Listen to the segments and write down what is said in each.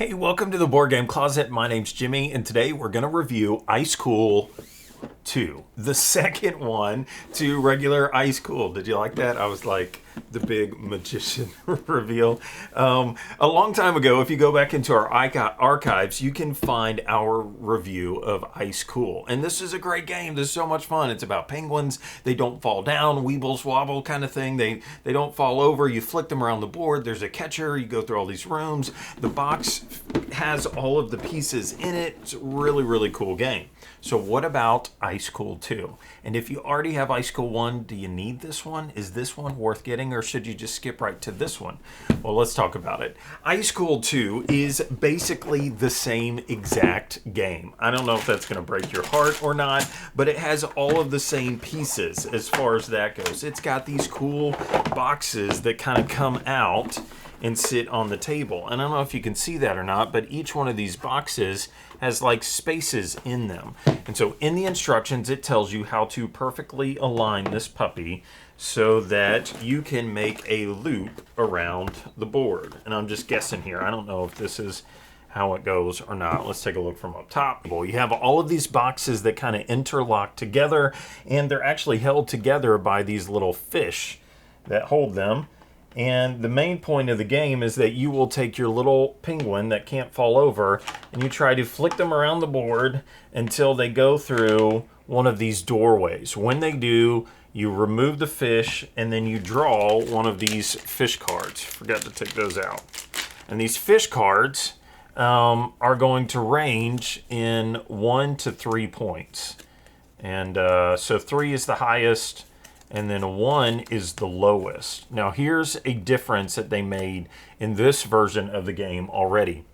Hey, welcome to the Board Game Closet. My name's Jimmy, and today we're going to review Ice Cool 2, the second one to regular Ice Cool. Did you like that? I was like the big magician reveal. A long time ago, if you go back into our archives, you can find our review of Ice Cool. And this is a great game. This is so much fun. It's about penguins. They don't fall down, weebles wobble kind of thing. They don't fall over. You flick them around the board. There's a catcher. You go through all these rooms. The box has all of the pieces in it. It's a really, really cool game. So what about Ice Cool 2? And if you already have Ice Cool 1, do you need this one? Is this one worth getting, or should you just skip right to this one? Well, let's talk about it. Ice Cool 2 is basically the same exact game. I don't know if that's going to break your heart or not, but it has all of the same pieces as far as that goes. It's got these cool boxes that kind of come out and sit on the table. And I don't know if you can see that or not, but each one of these boxes has like spaces in them. And so in the instructions, it tells you how to perfectly align this puppy so that you can make a loop around the board. And I'm just guessing here. I don't know if this is how it goes or not. Let's take a look from up top. You have all of these boxes that kind of interlock together, and they're actually held together by these little fish that hold them. And the main point of the game is that you will take your little penguin that can't fall over and you try to flick them around the board until they go through one of these doorways. When they do, you remove the fish and then you draw one of these fish cards. Forgot to take those out. And these fish cards are going to range in 1 to 3 points. And so 3 is the highest, and then 1 is the lowest. Now here's a difference that they made in this version of the game already.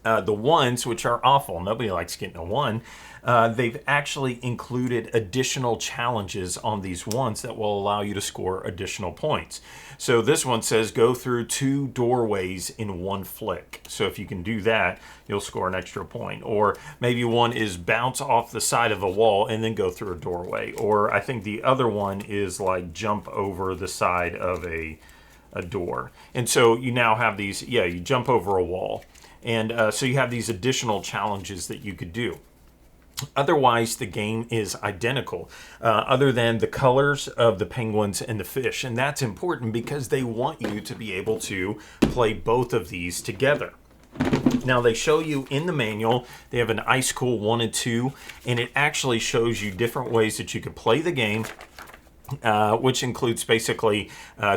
The ones, which are awful, nobody likes getting a 1, they've actually included additional challenges on these ones that will allow you to score additional points. So this one says go through 2 doorways in 1 flick. So if you can do that, you'll score an extra point. Or maybe one is bounce off the side of a wall and then go through a doorway. Or I think the other one is like jump over the side of a door. And so you now have these, you jump over a wall. And so you have these additional challenges that you could do. Otherwise, the game is identical, other than the colors of the penguins and the fish. And that's important because they want you to be able to play both of these together. Now, they show you in the manual, they have an Ice Cool 1 and 2, and it actually shows you different ways that you could play the game. Which includes basically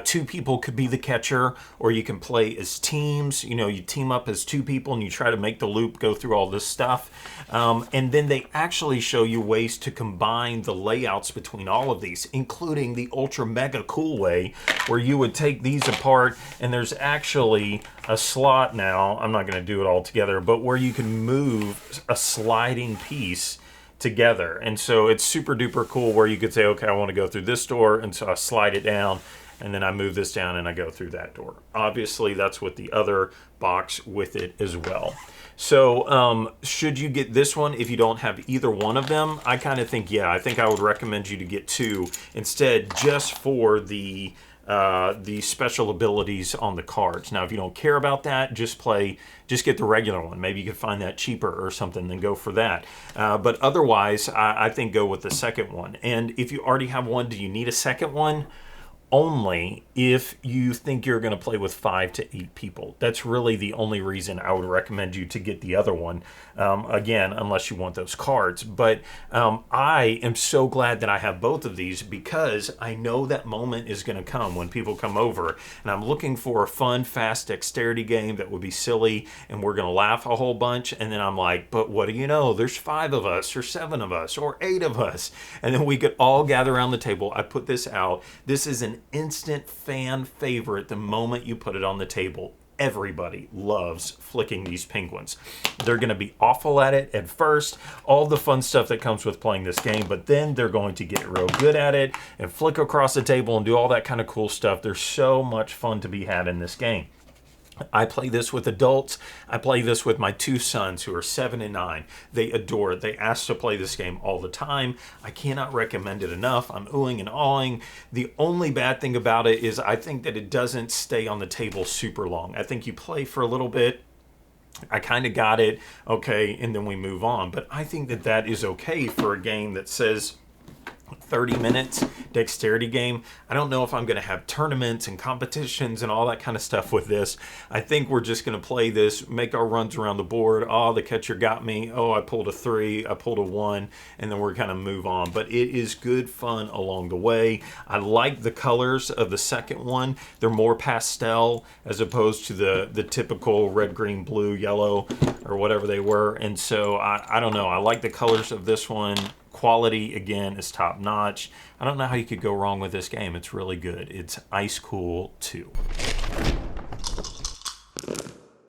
2 people could be the catcher, or you can play as teams. You know, you team up as 2 people and you try to make the loop go through all this stuff. And then they actually show you ways to combine the layouts between all of these, including the ultra mega cool way where you would take these apart, and there's actually a slot now, I'm not going to do it all together, but where you can move a sliding piece together. And so it's super duper cool where you could say, okay, I want to go through this door, and so I slide it down and then I move this down and I go through that door. Obviously that's with the other box with it as well. So should you get this one if you don't have either one of them? I kind of think, I think I would recommend you to get 2 instead, just for the special abilities on the cards. Now, if you don't care about that, just get the regular one. Maybe you could find that cheaper or something, then go for that. But otherwise, I think go with the second one. And if you already have one, do you need a second one? Only if you think you're going to play with 5 to 8 people. That's really the only reason I would recommend you to get the other one. Again, unless you want those cards. But I am so glad that I have both of these, because I know that moment is going to come when people come over, and I'm looking for a fun, fast dexterity game that would be silly and we're going to laugh a whole bunch. And then I'm like, but what do you know? There's 5 of us or 7 of us or 8 of us. And then we could all gather around the table. I put this out. This is an instant fan favorite the moment you put it on the table. Everybody loves flicking these penguins. They're going to be awful at it at first, all the fun stuff that comes with playing this game, but then they're going to get real good at it and flick across the table and do all that kind of cool stuff. There's so much fun to be had in this game. I play this with adults. I play this with my 2 sons who are 7 and 9. They adore it. They ask to play this game all the time. I cannot recommend it enough. I'm oohing and awing. The only bad thing about it is I think that it doesn't stay on the table super long. I think you play for a little bit, I kind of got it, okay, and then we move on. But I think that that is okay for a game that says 30 minutes dexterity game. I don't know if I'm going to have tournaments and competitions and all that kind of stuff with this. I think we're just going to play this, make our runs around the board. Oh, the catcher got me. Oh, I pulled a 3, I pulled a 1, and then we're going to move on. But it is good fun along the way. I like the colors of the second one. They're more pastel as opposed to the typical red, green, blue, yellow, or whatever they were. And so I don't know. I like the colors of this one. Quality, again, is top notch. I don't know how you could go wrong with this game. It's really good. It's Ice Cool 2.